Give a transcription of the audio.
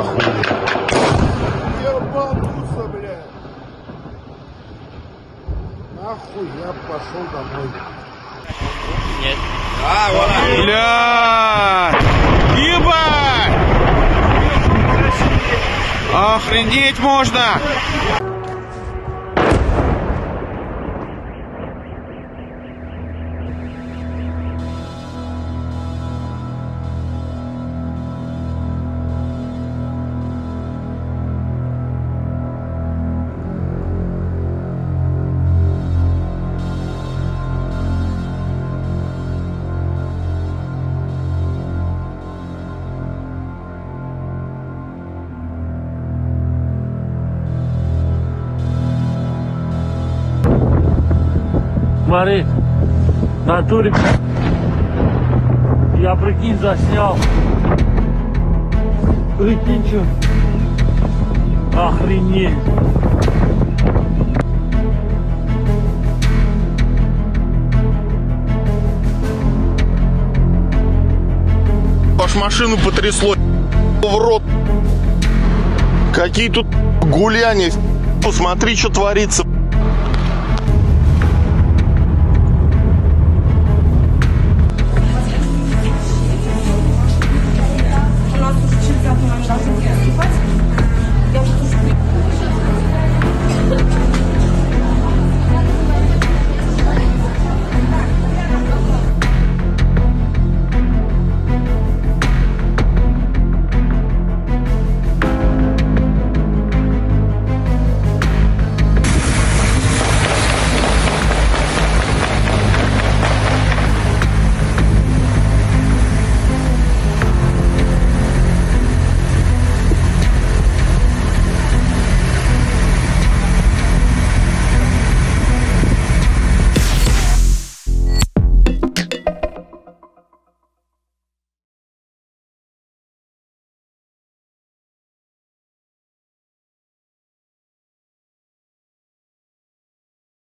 Охуеть. Ебануться, блядь. Нахуй я пошел домой. Нет. Блядь! Ебать! Охренеть можно! Смотри, в натуре, я, прикинь, заснял. Прикинь, что? Охренеть. Аж машину потрясло в рот. Какие тут гуляния. Посмотри, что творится.